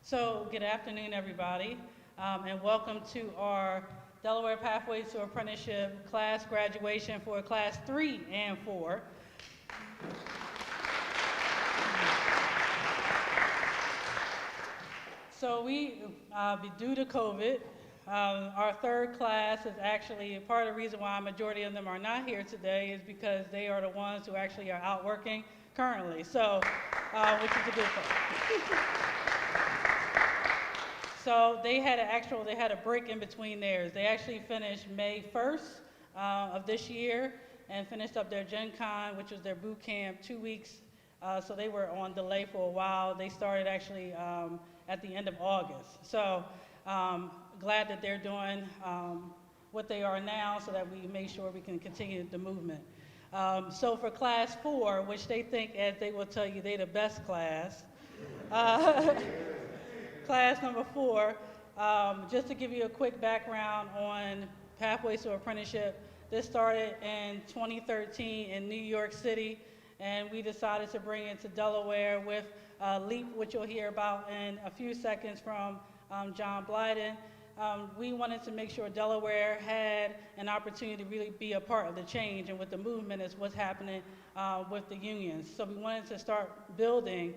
So good afternoon, everybody, and welcome to our Delaware Pathways to Apprenticeship class graduation for class 3 and 4. So due to COVID, our third class is actually part of the reason why a majority of them are not here today is because they are the ones who actually are out working currently, so, which is a good thing. So they had a break in between theirs. They actually finished May 1st of this year and finished up their Gen Con, which was their boot camp, 2 weeks. So they were on delay for a while. They started actually at the end of August. So glad that they're doing what they are now so that we make sure we can continue the movement. So for class 4, which they think, as they will tell you, they're the best class. Class number 4, just to give you a quick background on Pathways to Apprenticeship, this started in 2013 in New York City, and we decided to bring it to Delaware with LEEP, which you'll hear about in a few seconds from John BLYDEN. We wanted to make sure Delaware had an opportunity to really be a part of the change, and with the movement is what's happening with the unions. So we wanted to start building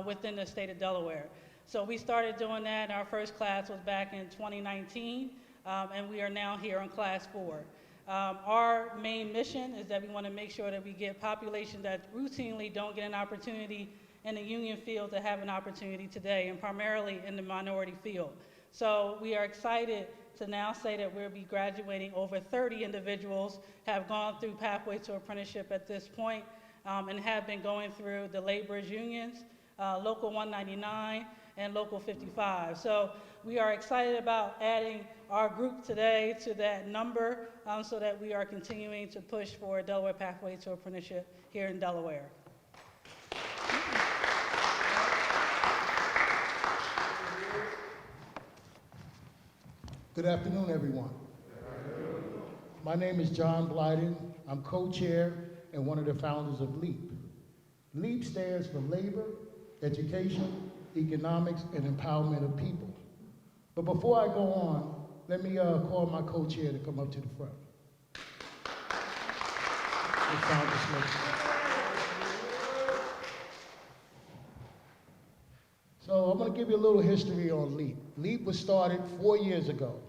within the state of Delaware. So we started doing that. Our first class was back in 2019, and we are now here on class 4. Our main mission is that we want to make sure that we get populations that routinely don't get an opportunity in the union field to have an opportunity today, and primarily in the minority field. So we are excited to now say that we'll be graduating over 30 individuals, have gone through Pathways to Apprenticeship at this point, and have been going through the laborers unions, Local 199, and Local 55. So we are excited about adding our group today to that number so that we are continuing to push for Delaware Pathways to Apprenticeship here in Delaware. Good afternoon, everyone. My name is John BLYDEN. I'm co-chair and one of the founders of LEEP. LEEP stands for Labor, Education, Economics, and Empowerment of People. But before I go on, let me call my co-chair to come up to the front. So I'm going to give you a little history on LEEP. LEEP was started 4 years ago,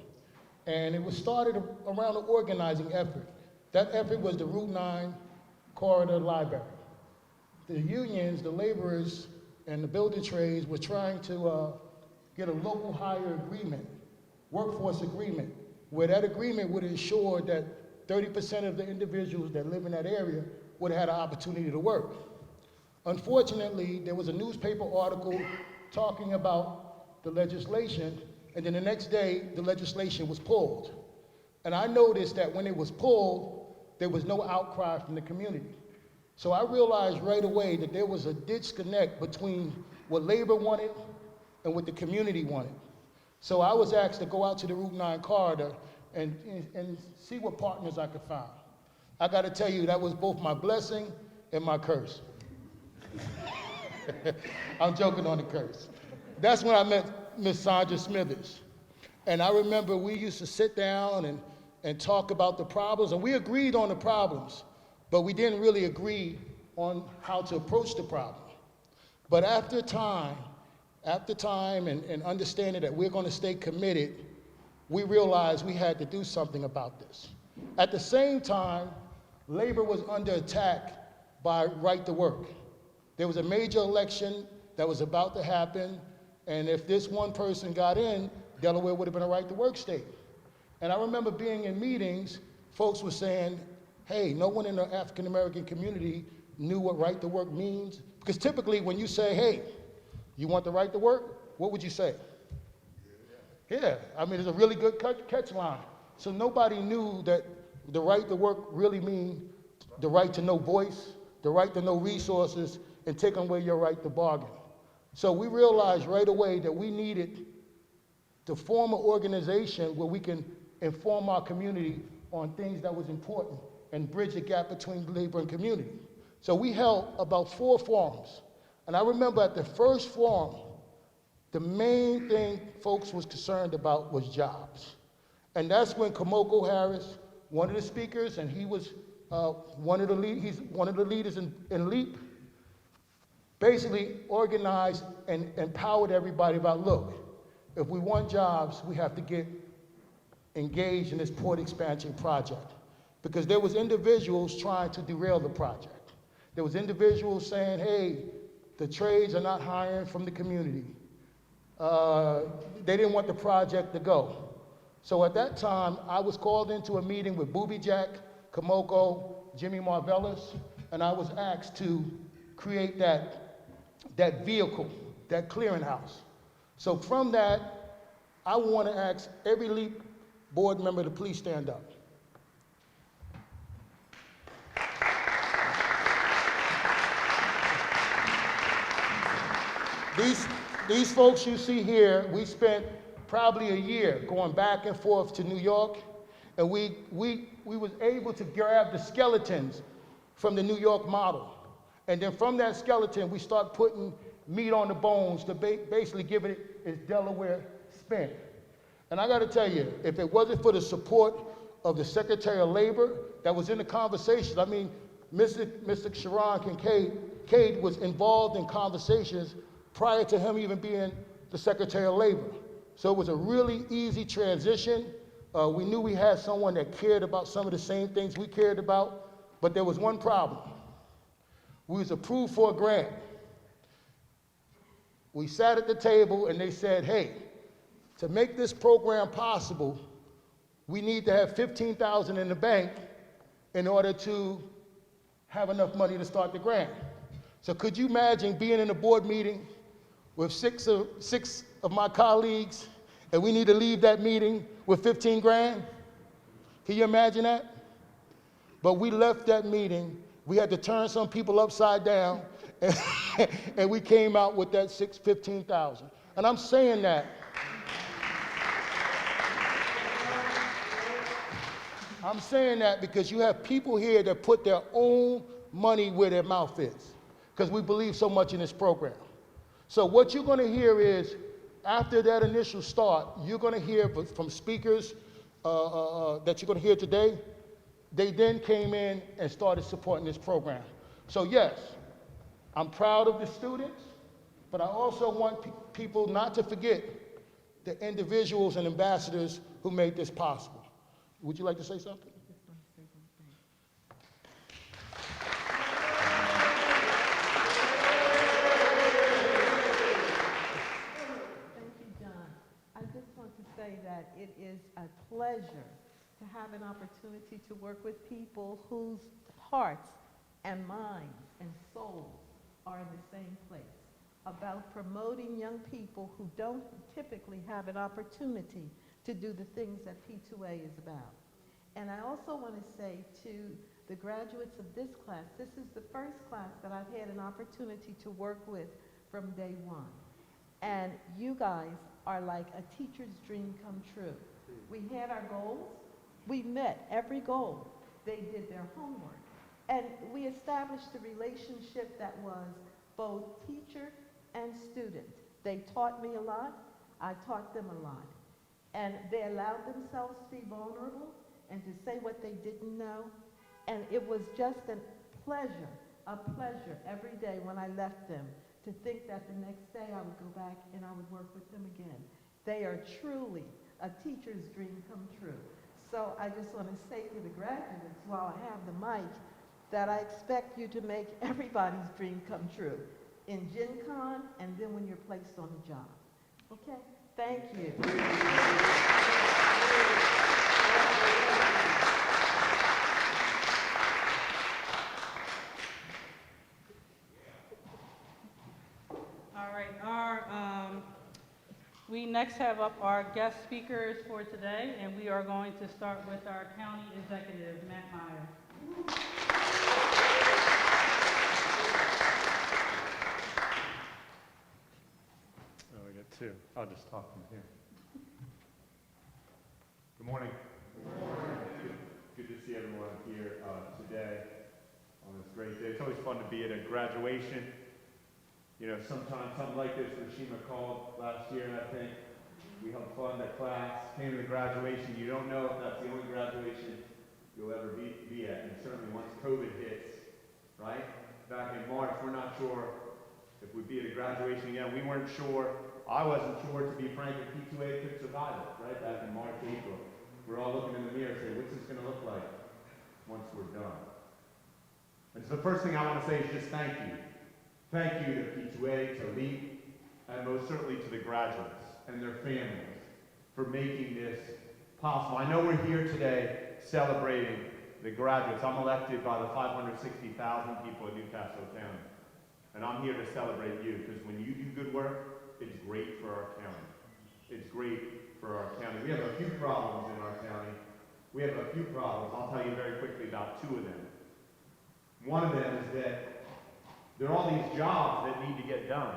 and it was started around an organizing effort. That effort was the Route 9 Corridor Library. The unions, the laborers, and the building trades were trying to get a local hire agreement, workforce agreement, where that agreement would ensure that 30% of the individuals that live in that area would have had an opportunity to work. Unfortunately, there was a newspaper article talking about the legislation, and then the next day, the legislation was pulled. And I noticed that when it was pulled, there was no outcry from the community. So I realized right away that there was a disconnect between what labor wanted and what the community wanted. So I was asked to go out to the Route 9 corridor and see what partners I could find. I got to tell you, that was both my blessing and my curse. I'm joking on the curse. That's when I met Miss Sandra Smithers. And I remember we used to sit down and talk about the problems, and we agreed on the problems, but we didn't really agree on how to approach the problem. But after time and understanding that we're going to stay committed, we realized we had to do something about this. At the same time, labor was under attack by right to work. There was a major election that was about to happen, and if this one person got in, Delaware would have been a right to work state. And I remember being in meetings, folks were saying, hey, no one in the African American community knew what right to work means. Because typically when you say, hey, you want the right to work, what would you say? Yeah, I mean, it's a really good catch line. So nobody knew that the right to work really means the right to no voice, the right to no resources, and taking away your right to bargain. So we realized right away that we needed to form an organization where we can inform our community on things that was important and bridge the gap between labor and community. So we held about 4 forums. And I remember at the first forum, the main thing folks was concerned about was jobs. And that's when Kamoko Harris, one of the speakers, and he was he's one of the leaders in LEEP, basically organized and empowered everybody about, look, if we want jobs, we have to get engaged in this port expansion project. Because there was individuals trying to derail the project. There was individuals saying, hey, the trades are not hiring from the community. They didn't want the project to go. So at that time, I was called into a meeting with Booby Jack, Kamoko, Jimmy Marvellis, and I was asked to create that vehicle, that clearinghouse. So from that, I want to ask every LEEP board member to please stand up. These folks you see here, we spent probably a year going back and forth to New York, and we was able to grab the skeletons from the New York model. And then from that skeleton, we start putting meat on the bones to basically give it its Delaware spin. And I gotta tell you, if it wasn't for the support of the Secretary of Labor that was in the conversations, I mean, Mr. CERRON CADE was involved in conversations prior to him even being the Secretary of Labor. So it was a really easy transition. We knew we had someone that cared about some of the same things we cared about, but there was one problem. We was approved for a grant. We sat at the table and they said, hey, to make this program possible, we need to have $15,000 in the bank in order to have enough money to start the grant. So could you imagine being in a board meeting with six of my colleagues, and we need to leave that meeting with 15 grand? Can you imagine that? But we left that meeting, we had to turn some people upside down, and we came out with that 15,000. And I'm saying that, because you have people here that put their own money where their mouth is, because we believe so much in this program. So what you're going to hear is, after that initial start, you're going to hear from speakers that you're going to hear today. They then came in and started supporting this program. So yes, I'm proud of the students, but I also want people not to forget the individuals and ambassadors who made this possible. Would you like to say something? That it is a pleasure to have an opportunity to work with people whose hearts and minds and souls are in the same place, about promoting young people who don't typically have an opportunity to do the things that P2A is about. And I also want to say to the graduates of this class, this is the first class that I've had an opportunity to work with from day one. And you guys are like a teacher's dream come true. We had our goals, we met every goal. They did their homework. And we established a relationship that was both teacher and student. They taught me a lot, I taught them a lot. And they allowed themselves to be vulnerable and to say what they didn't know. And it was just a pleasure every day when I left them to think that the next day I would go back and I would work with them again. They are truly a teacher's dream come true. So I just want to say to the graduates, while I have the mic, that I expect you to make everybody's dream come true in Gen Con and then when you're placed on the job. Okay? Thank you. All right, we next have up our guest speakers for today, and we are going to start with our county executive, Matt Meyer. Oh, I got two. I'll just talk from here. Good morning. Good morning. Good to see everyone here today on this great day. It's always fun to be at a graduation. You know, sometimes something like this, RYSHEEMA called last year, and I think we helped fund a class, came to the graduation. You don't know if that's the only graduation you'll ever be at. And certainly once COVID hits, right? Back in March, we're not sure if we'd be at a graduation again. We weren't sure. I wasn't sure, to be frank, if P2A could survive it, right? Back in March, April. We're all looking in the mirror and saying, what's this going to look like once we're done? And so the first thing I want to say is just thank you. Thank you to P2A, to LEEP, and most certainly to the graduates and their families for making this possible. I know we're here today celebrating the graduates. I'm elected by the 560,000 people in Newcastle County. And I'm here to celebrate you, because when you do good work, it's great for our county. It's great for our county. We have a few problems in our county. We have a few problems. I'll tell you very quickly about two of them. One of them is that there are all these jobs that need to get done.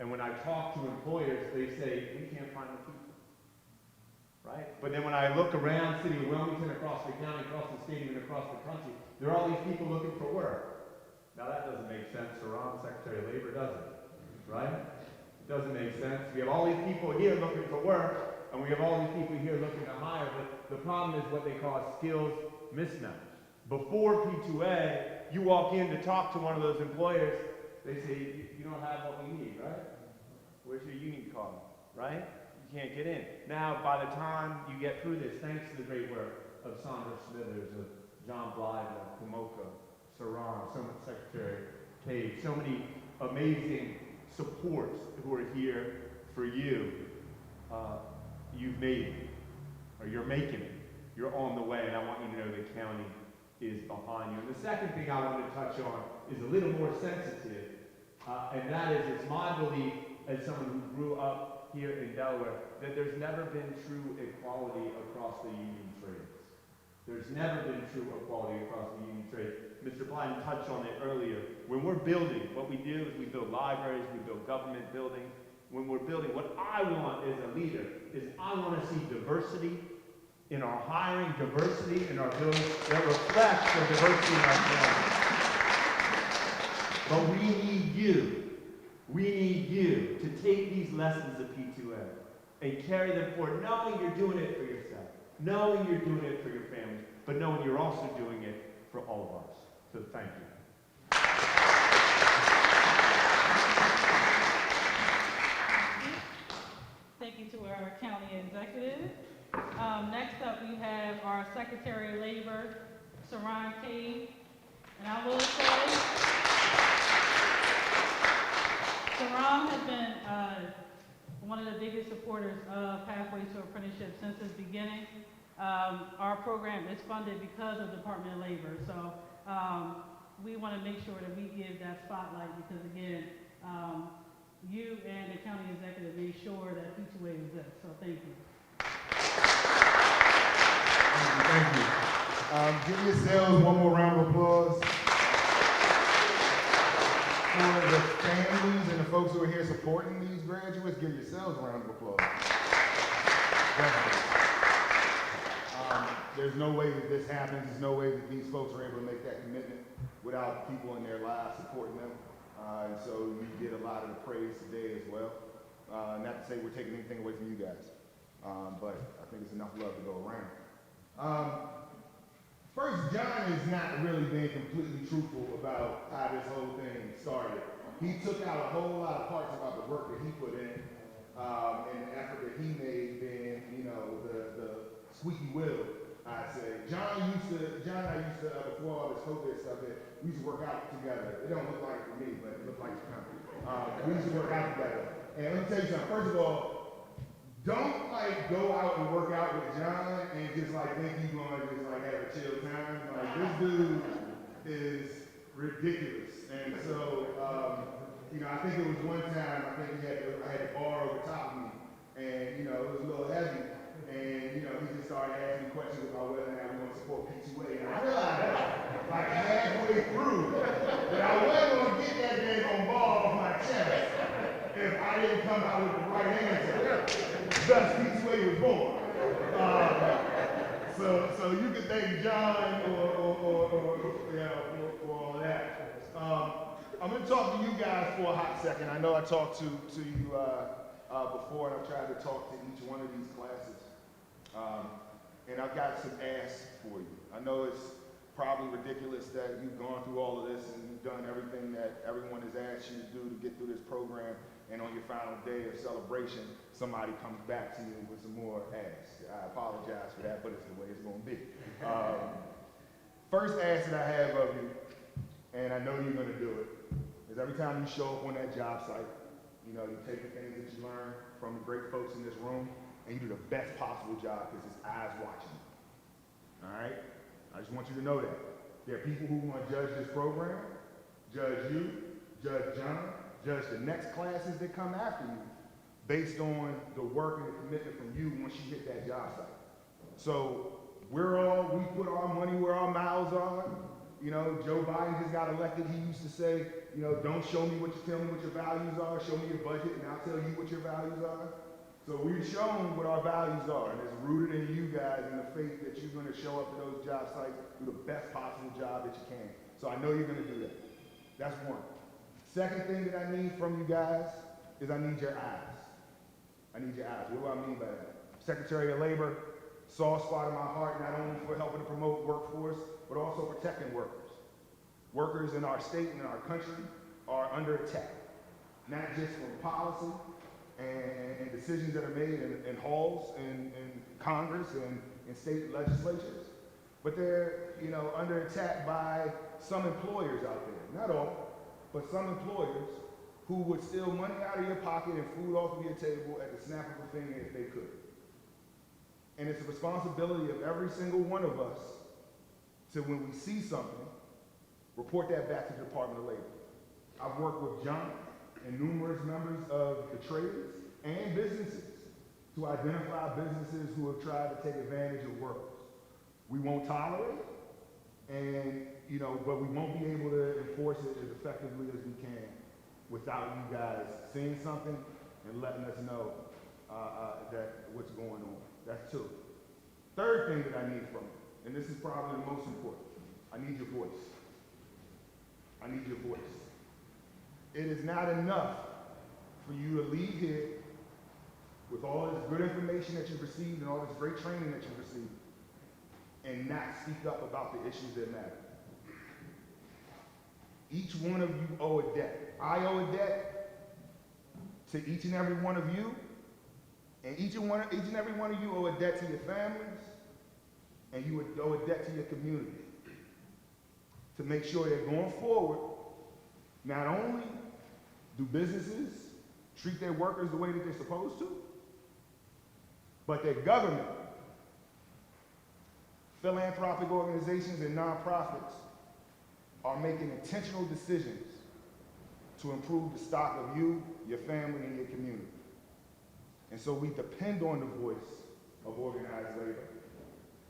And when I talk to employers, they say, we can't find the people, right? But then when I look around City of Wilmington, across the county, across the state, even across the country, there are all these people looking for work. Now that doesn't make sense. CERRON, Secretary of Labor, does it? Right? It doesn't make sense. We have all these people here looking for work, and we have all these people here looking to hire, but the problem is what they call a skills mismatch. Before P2A, you walk in to talk to one of those employers, they say, you don't have what we need, right? Where's your union card, right? You can't get in. Now, by the time you get through this, thanks to the great work of Sandra Smithers, of John BLYDEN, Kumoka, CERRON, so much Secretary CADE, so many amazing supports who are here for you. You've made it, or you're making it. You're on the way, and I want you to know the county is behind you. And the second thing I want to touch on is a little more sensitive, and that is, it's my belief, as someone who grew up here in Delaware, that there's never been true equality across the union trades. There's never been true equality across the union trades. Mr. BLYDEN touched on it earlier. When we're building, what we do is we build libraries, we build government buildings. When we're building, what I want as a leader is I want to see diversity in our hiring, diversity in our buildings that reflects the diversity in our families. But we need you. We need you to take these lessons of P2A and carry them forward, knowing you're doing it for yourself, knowing you're doing it for your family, but knowing you're also doing it for all of us. So thank you. Thank you to our county executive. Next up, we have our Secretary of Labor, CERRON CADE. And I will say, CERRON has been one of the biggest supporters of Pathways to Apprenticeship since its beginning. Our program is funded because of the Department of Labor. So we want to make sure that we give that spotlight because, again, you and the county executive made sure that P2A exists. So thank you. Thank you. Give yourselves one more round of applause for the families and the folks who are here supporting these graduates. Give yourselves a round of applause. Definitely. There's no way that this happens. There's no way that these folks are able to make that commitment without people in their lives supporting them. And so you get a lot of the praise today as well. Not to say we're taking anything away from you guys, but I think it's enough love to go around. First, John is not really being completely truthful about how this whole thing started. He took out a whole lot of parts about the work that he put in, and the effort that he made being, you know, the squeaky wheel, I'd say. John and I used to, before all this COVID stuff, we used to work out together. It don't look like it for me, but it looked like it's coming. We used to work out together. And let me tell you something. First of all, don't like go out and work out with John and just like think you're gonna just like have a chill time. Like this dude is ridiculous. And so, you know, I think it was one time, I think I had a bar over top of me, and you know, it was a little heavy. And you know, he just started asking questions about whether or not we want to support P2A. And I realized, like halfway through, that I wasn't gonna get that daggone ball off my chest if I didn't come out with the right answer. Thus, P2A was born. So you can thank John for all that. I'm going to talk to you guys for a hot second. I know I talked to you before, and I've tried to talk to each one of these classes. And I've got some asks for you. I know it's probably ridiculous that you've gone through all of this and you've done everything that everyone has asked you to do to get through this program, and on your final day of celebration, somebody comes back to you with some more asks. I apologize for that, but it's the way it's going to be. First ask that I have of you, and I know you're going to do it, is every time you show up on that job site, you know, you take the things that you learn from the great folks in this room, and you do the best possible job because there's eyes watching you. All right? I just want you to know that. There are people who want to judge this program, judge you, judge John, judge the next classes that come after you based on the work and the commitment from you once you hit that job site. So we put our money where our mouths are. You know, Joe Biden just got elected. He used to say, you know, don't show me tell me what your values are, show me your budget and I'll tell you what your values are. So we've shown what our values are, and it's rooted in you guys and the faith that you're going to show up to those job sites, do the best possible job that you can. So I know you're going to do that. That's one. Second thing that I need from you guys is I need your eyes. I need your eyes. What do I mean by that? Secretary of Labor, soft spot in my heart, not only for helping to promote workforce, but also protecting workers. Workers in our state and in our country are under attack, not just from policy, and decisions that are made in halls and Congress and in state legislatures, but they're, you know, under attack by some employers out there. Not all, but some employers who would steal money out of your pocket and food off of your table at the snap of a finger if they could. And it's the responsibility of every single one of us to, when we see something, report that back to the Department of Labor. I've worked with John and numerous members of the trades and businesses to identify businesses who have tried to take advantage of workers. We won't tolerate, and you know, but we won't be able to enforce it as effectively as we can without you guys seeing something and letting us know that what's going on. That's two. Third thing that I need from you, and this is probably the most important, I need your voice. I need your voice. It is not enough for you to leave here with all this good information that you've received and all this great training that you've received and not speak up about the issues that matter. Each one of you owe a debt. I owe a debt to each and every one of you, and each and every one of you owe a debt to your families, and you owe a debt to your community to make sure that going forward, not only do businesses treat their workers the way that they're supposed to, but their government, philanthropic organizations, and nonprofits are making intentional decisions to improve the stock of you, your family, and your community. And so we depend on the voice of organized labor.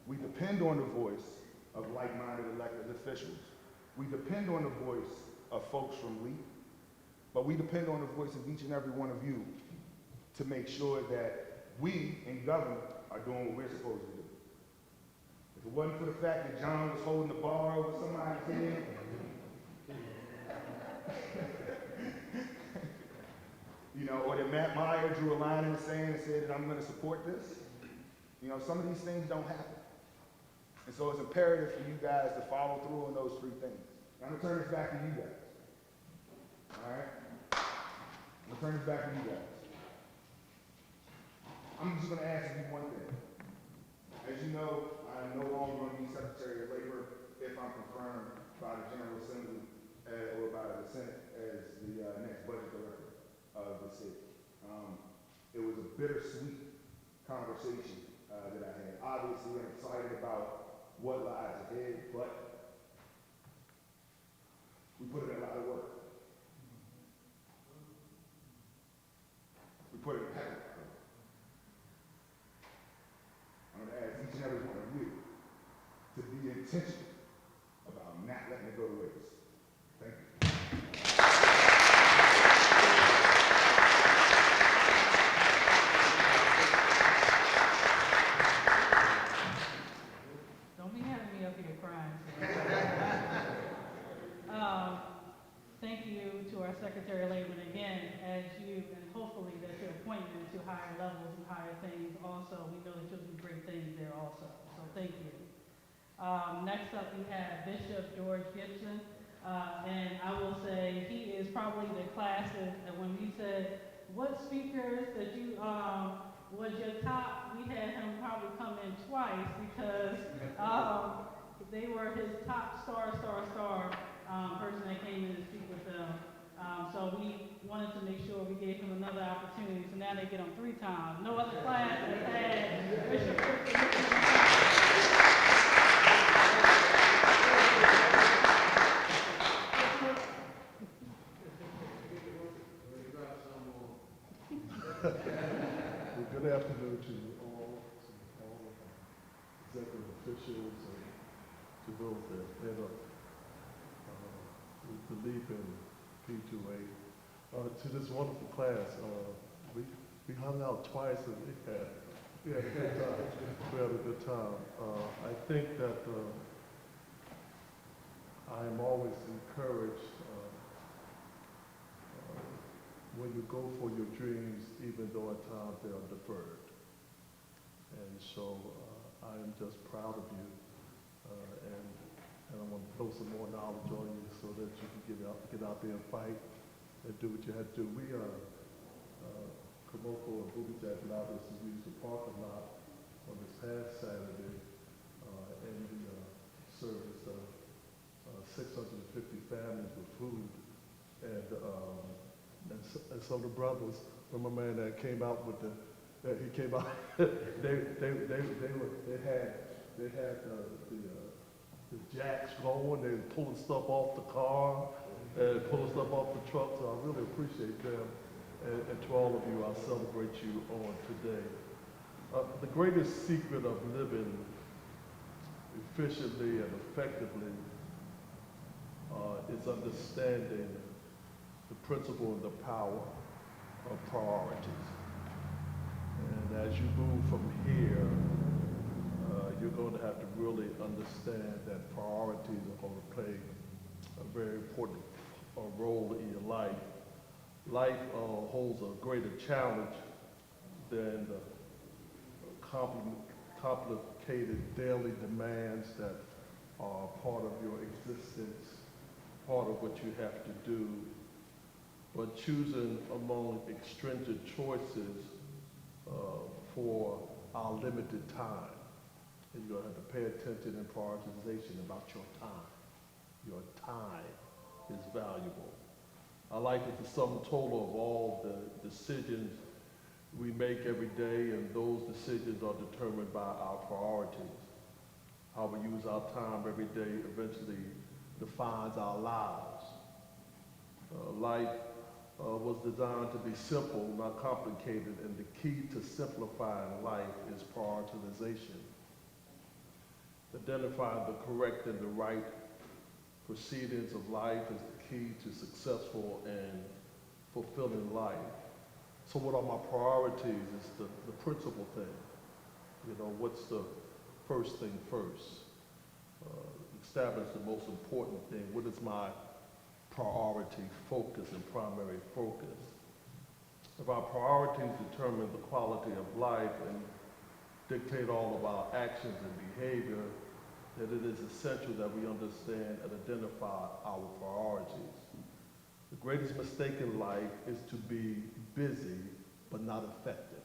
We depend on the voice of like-minded elected officials. We depend on the voice of folks from LEEP. But we depend on the voice of each and every one of you to make sure that we in government are doing what we're supposed to do. If it wasn't for the fact that John was holding the bar over somebody's head, you know, or that Matt Meyer drew a line in the sand and said that I'm going to support this, you know, some of these things don't happen. And so it's imperative for you guys to follow through on those three things. I'm going to turn this back to you guys. All right? I'm going to turn this back to you guys. I'm just going to ask you one thing. As you know, I'm no longer going to be Secretary of Labor if I'm confirmed by the General Assembly or by the Senate as the next budget director of the city. It was a bittersweet conversation that I had. Obviously, I'm excited about what lies ahead, but we put in a lot of work. We put in a lot of work. I'm going to ask each and every one of you to be intentional about not letting it go to waste. Thank you. Don't be having me up here crying. Thank you, higher things also. We know that you'll do great things there also, so thank you. Next up, we have Bishop George Gibson, and I will say he is probably the classic. And when we said, what speakers that you was your top, we had him probably come in twice because they were his top star person that came in to speak with them. So we wanted to make sure we gave him another opportunity, so now they get him 3 times. No other class has had Bishop Gibson. Well, good afternoon to you all, executive officials, and to those that head up with the LEEP and P2A. To this wonderful class, we hung out twice and we had a good time. We had a good time. I think that I am always encouraged when you go for your dreams, even though at times they are deferred. And so I am just proud of you, and I want to throw some more knowledge on you so that you can get out there and fight and do what you had to do. We Komoko and Booby Jack and others used the parking lot on this past Saturday, and we serviced 650 families with food, and some of the brothers, from a man that came out with he came out, they had the jacks going, they were pulling stuff off the car, and pulling stuff off the truck, so I really appreciate them. And to all of you, I celebrate you on today. The greatest secret of living efficiently and effectively is understanding the principle and the power of priorities. And as you move from here, you're going to have to really understand that priorities are going to play a very important role in your life. Life holds a greater challenge than the complicated daily demands that are part of your existence, part of what you have to do. But choosing among extrinsic choices for our limited time. And you're going to have to pay attention and prioritization about your time. Your time is valuable. I like it the sum total of all the decisions we make every day, and those decisions are determined by our priorities. How we use our time every day eventually defines our lives. Life was designed to be simple, not complicated, and the key to simplifying life is prioritization. Identifying the correct and the right proceedings of life is the key to successful and fulfilling life. So what are my priorities is the principal thing. You know, what's the first thing first? Establish the most important thing. What is my priority, focus, and primary focus? If our priorities determine the quality of life and dictate all of our actions and behavior, then it is essential that we understand and identify our priorities. The greatest mistake in life is to be busy but not effective.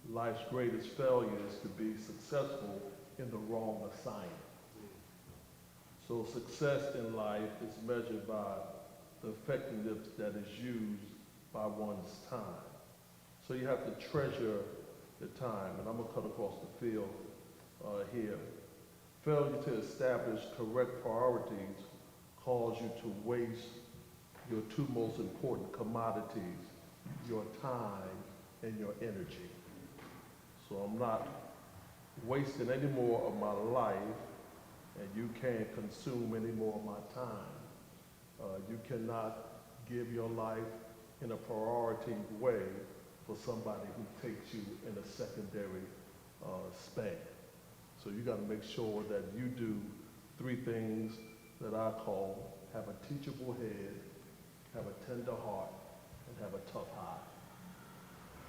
Life's greatest failure is to be successful in the wrong assignment. So success in life is measured by the effectiveness that is used by one's time. So you have to treasure the time, and I'm gonna cut across the field here. Failure to establish correct priorities cause you to waste your 2 most important commodities, your time and your energy. So I'm not wasting any more of my life, and you can't consume any more of my time. You cannot give your life in a priority way for somebody who takes you in a secondary span. So you got to make sure that you do 3 things that I call have a teachable head, have a tender heart, and have a tough eye.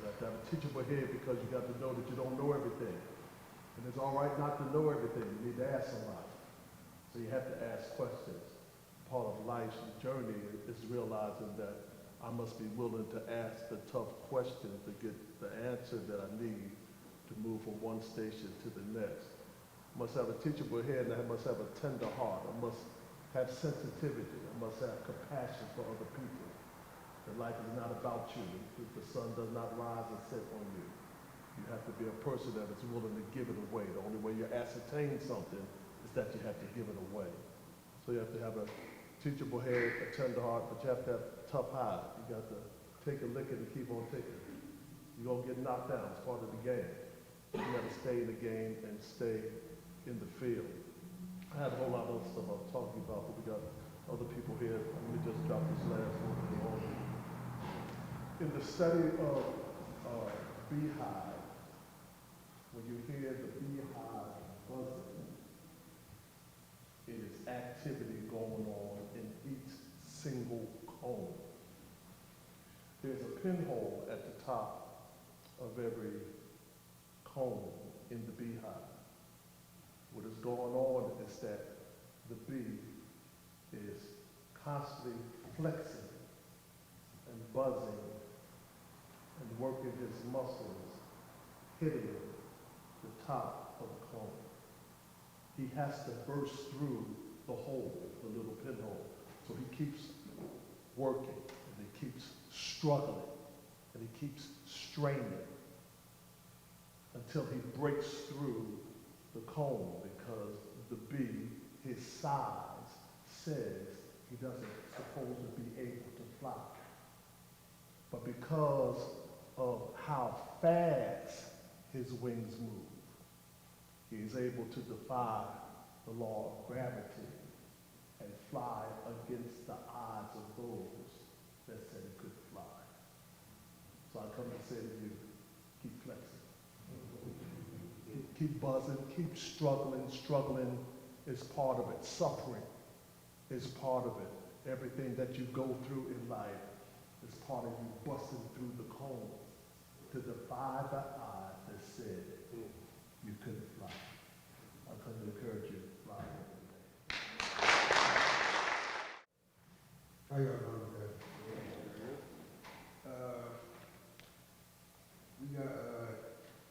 You have to have a teachable head because you got to know that you don't know everything. And it's all right not to know everything. You need to ask somebody. So you have to ask questions. Part of life's journey is realizing that I must be willing to ask the tough questions to get the answer that I need to move from one station to the next. I must have a teachable head, and I must have a tender heart. I must have sensitivity. I must have compassion for other people. That life is not about you. The sun does not rise and set on you. You have to be a person that is willing to give it away. The only way you ascertain something is that you have to give it away. So you have to have a teachable head, a tender heart, but you have to have tough hide. You got to take a licking and keep on taking. You're going to get knocked down. It's part of the game. You got to stay in the game and stay in the field. I had a whole lot of stuff I was talking about, but we got other people here. Let me just drop this last one. In the study of beehive, when you hear the beehive buzzing, it is activity going on in each single comb. There's a pinhole at the top of every comb in the beehive. What is going on is that the bee is constantly flexing and buzzing and working his muscles, hitting the top of the comb. He has to burst through the hole, the little pinhole. So he keeps working, and he keeps struggling, and he keeps straining until he breaks through the comb, because the bee, his size, says he doesn't supposed to be able to fly. But because of how fast his wings move, he is able to defy the law of gravity and fly against the odds of those that said he couldn't fly. So I come to say to you, keep flexing. Keep buzzing, keep struggling. Struggling is part of it. Suffering is part of it. Everything that you go through in life is part of you busting through the comb to defy the odds that said you couldn't fly. I come to encourage you, fly every day. How y'all doing today?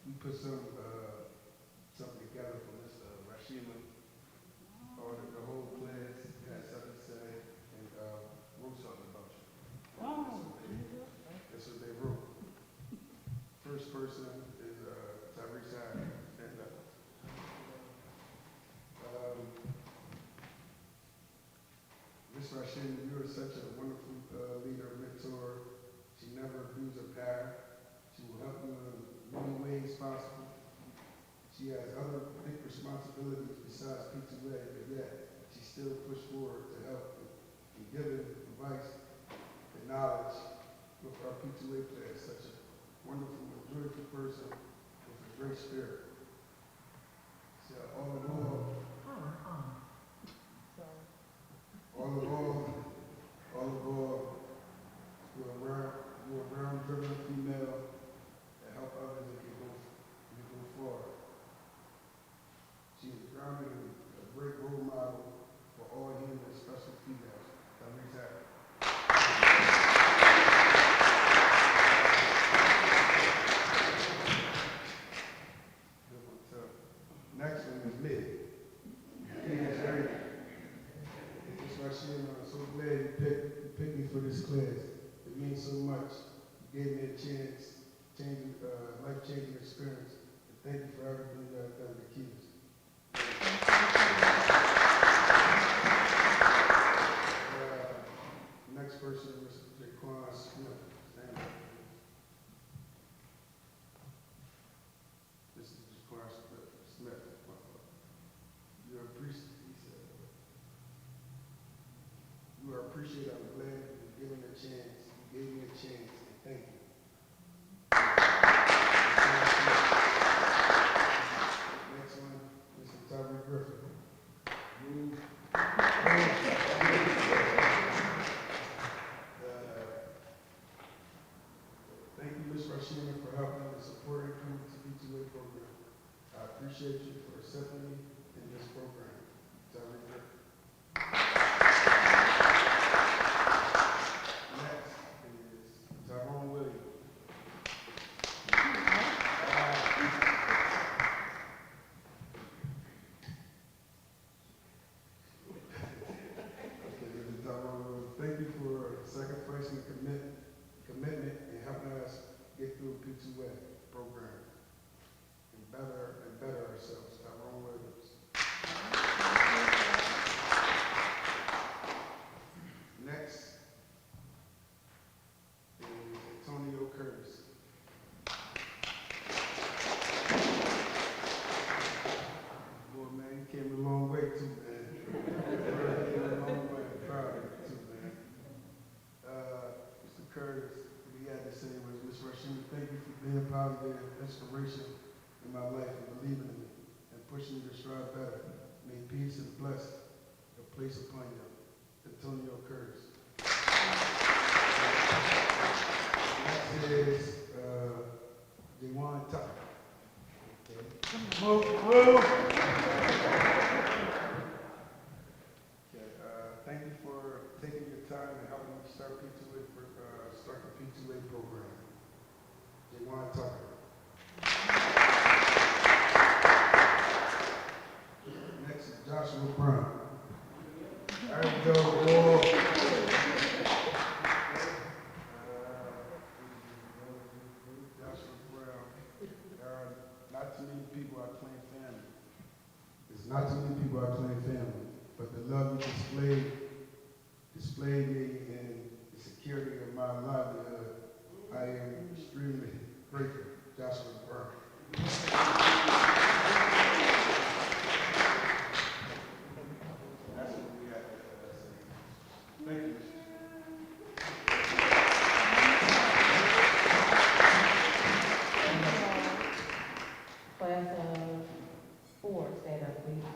We put something together for Miss RYSHEEMA. Or the whole class had something to say and wrote something about you. That's what they wrote. First person is Tyrese. And Miss RYSHEEMA, you are such a wonderful leader, mentor. She never abused her power. She will help you in many ways possible. She has other big responsibilities besides P2A, but yet she still pushed forward to help and giving advice and knowledge with our P2A class. Such a wonderful and joyful person with a great spirit. So all in all, you're a round-driven female that help others and can go forward. She is grounded in a great role model for all human, especially females. Next one is me. Miss RYSHEEMA, I'm so glad you picked me for this class. It means so much. You gave me a chance, life-changing experience. And thank you for everything you have done to DAKEVIS. Next person is Mr. Smith. Stand up. This is Smith. You are appreciated. I'm glad you gave me a chance. You gave me a chance. And thank you. Next one, Mr. Tyree Griffin. Thank you, Ms. RYSHEEMA, for appreciate you for accepting me in this program. Next is Tyrone Williams. Thank you for sacrificing the commitment and helping us get through P2A program and better ourselves. Tyrone Williams. Next is Antonio Curtis. Boy, man, you came a long way too, man. You came a long way. I'm proud of you too, man. Mr. Curtis, what he had to say was, Ms. Rashima, thank you for being a positive inspiration in my life and believing in me and pushing me to strive better. May peace and blessing be placed upon you. Antonio Curtis. Next is Dewan Tucker. Move. Thank you for taking your time and helping me start start the P2A program. Dewan Tucker. Next is Joshua Brown. There we go. Joshua Brown. There are not too many people I claim family. There's not too many people I claim family, but the love you displayed me in the security of my livelihood, I am extremely grateful. Joshua Brown. That's what we have to say. Thank you. Class of 4, stand up, please.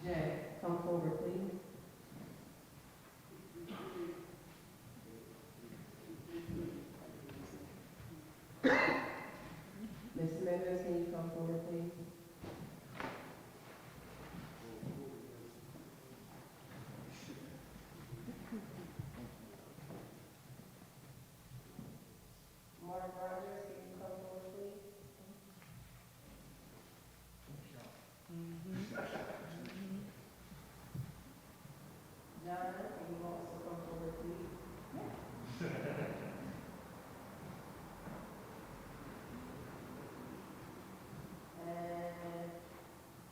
Jay, come forward, please. Ms. Smithers, can you come forward, please? Mark Rogers, can you come forward, please? John, can you also come forward, please? And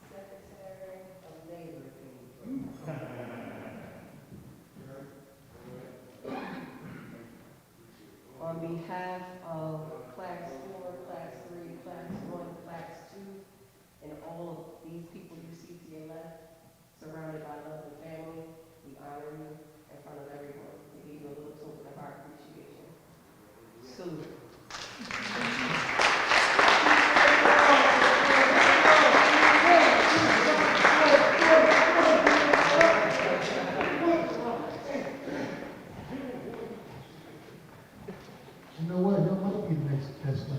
Secretary of Labor, please. On behalf of Class 4, Class 3, Class 1, Class 2, and all of these people you see to your left, surrounded by love and family, we honor you in front of everyone. We give you a little token of our appreciation. Salute. You know what? You might be the next best man.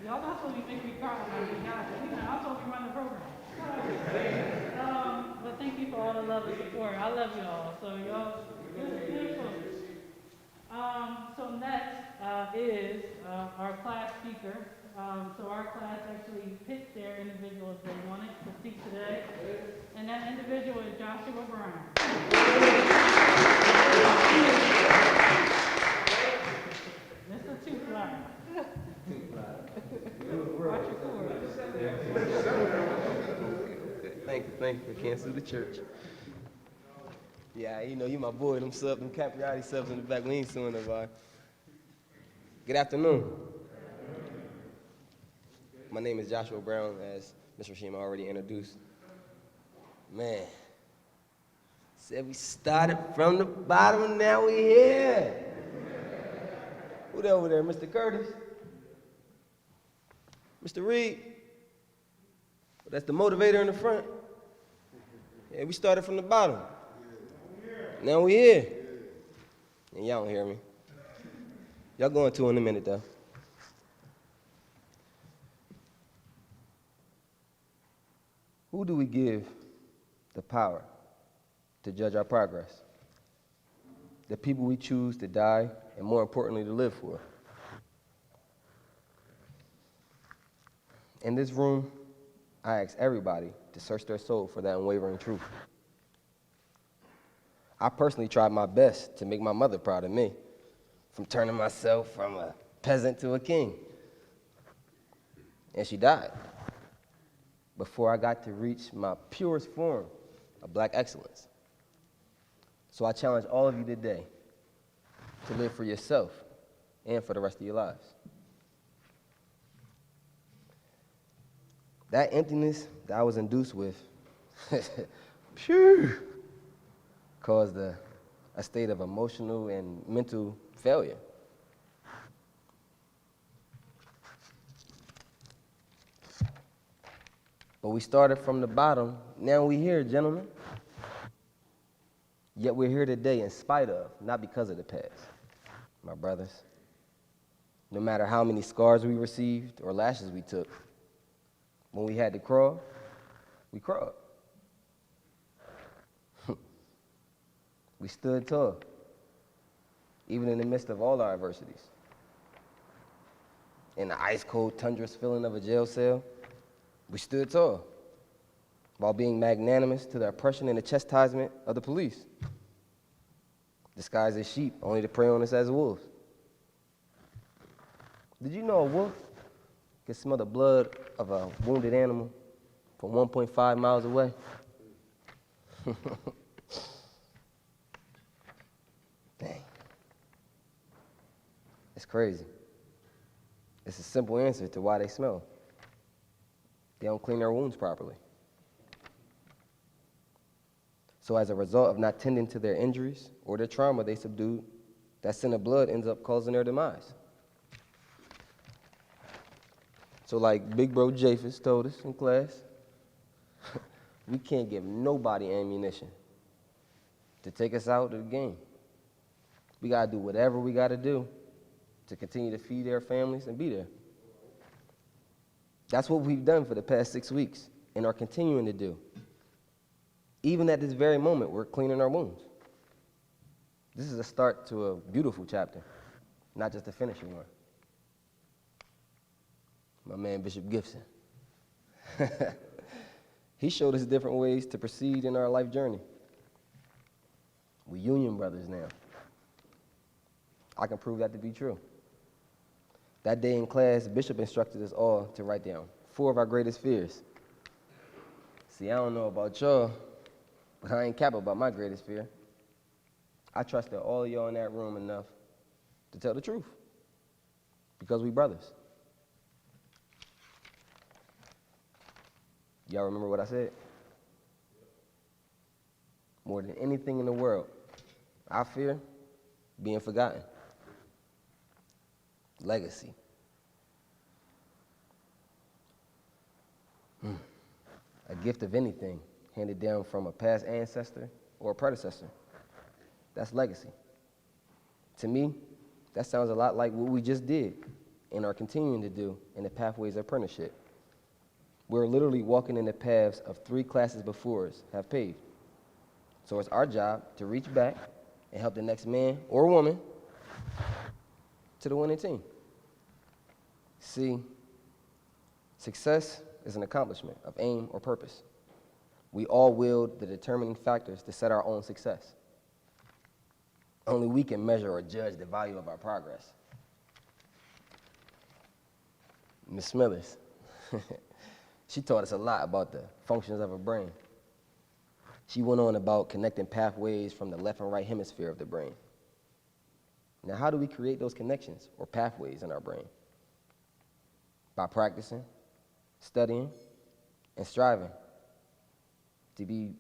Y'all not supposed to be making me cry when I get down. I'm supposed to be running the program. But thank you for all the love and support. I love y'all. So y'all, good folks. So next is our class speaker. So our class actually picked their individuals they wanted to speak today. And that individual is Joshua Brown. Mr. Too Fly. Watch your chords. Thank you. I can't sue the church. Yeah, you know, you my boy, them subs, them Capriati subs in the back, we ain't suing nobody. Good afternoon. My name is Joshua Brown, as Ms. RYSHEEMA already introduced. Man, said we started from the bottom and now we here. Who's over there, Mr. Curtis? Mr. Reed? That's the motivator in the front. Yeah, we started from the bottom. Now we here. And y'all don't hear me. Y'all going to in a minute, though. Who do we give the power to judge our progress? The people we choose to die, and more importantly, to live for. In this room, I ask everybody to search their soul for that unwavering truth. I personally tried my best to make my mother proud of me, from turning myself from a peasant to a king. And she died before I got to reach my purest form of black excellence. So I challenge all of you today to live for yourself and for the rest of your lives. That emptiness that I was induced with caused a state of emotional and mental failure. But we started from the bottom. Now we're here, gentlemen. Yet we're here today in spite of, not because of the past, my brothers. No matter how many scars we received or lashes we took, when we had to crawl, we crawled. We stood tall, even in the midst of all our adversities. In the ice-cold, tundrous feeling of a jail cell, we stood tall, while being magnanimous to the oppression and the chastisement of the police, disguised as sheep, only to prey on us as wolves. Did you know a wolf can smell the blood of a wounded animal from 1.5 miles away? Dang. It's crazy. It's a simple answer to why they smell. They don't clean their wounds properly. So as a result of not tending to their injuries or their trauma they subdued, that sin of blood ends up causing their demise. So like Big Bro Japhis told us in class, we can't give nobody ammunition to take us out of the game. We gotta do whatever we gotta do to continue to feed their families and be there. That's what we've done for the past 6 weeks and are continuing to do. Even at this very moment, we're cleaning our wounds. This is a start to a beautiful chapter, not just a finishing one. My man, Bishop Gibson. He showed us different ways to proceed in our life journey. We're union brothers now. I can prove that to be true. That day in class, Bishop instructed us all to write down 4 of our greatest fears. See, I don't know about y'all, but I ain't cap about my greatest fear. I trusted all of y'all in that room enough to tell the truth, because we brothers. Y'all remember what I said? More than anything in the world, I fear being forgotten. Legacy. A gift of anything handed down from a past ancestor or a predecessor. That's legacy. To me, that sounds a lot like what we just did and are continuing to do in the Pathways Apprenticeship. We're literally walking in the paths of 3 classes before us have paved. So it's our job to reach back and help the next man or woman to the winning team. See, success is an accomplishment of aim or purpose. We all wield the determining factors to set our own success. Only we can measure or judge the value of our progress. Ms. Smithers, she taught us a lot about the functions of a brain. She went on about connecting pathways from the left and right hemisphere of the brain. Now, how do we create those connections or pathways in our brain? By practicing, studying, and striving to be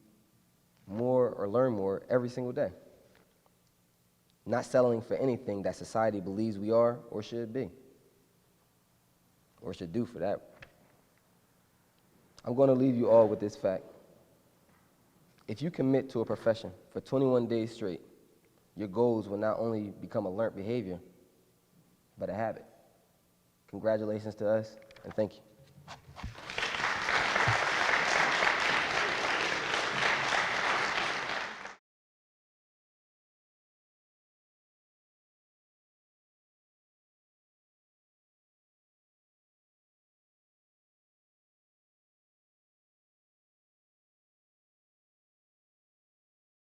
more or learn more every single day. Not settling for anything that society believes we are or should be, or should do for that. I'm going to leave you all with this fact. If you commit to a profession for 21 days straight, your goals will not only become a learned behavior, but a habit. Congratulations to us, and thank you.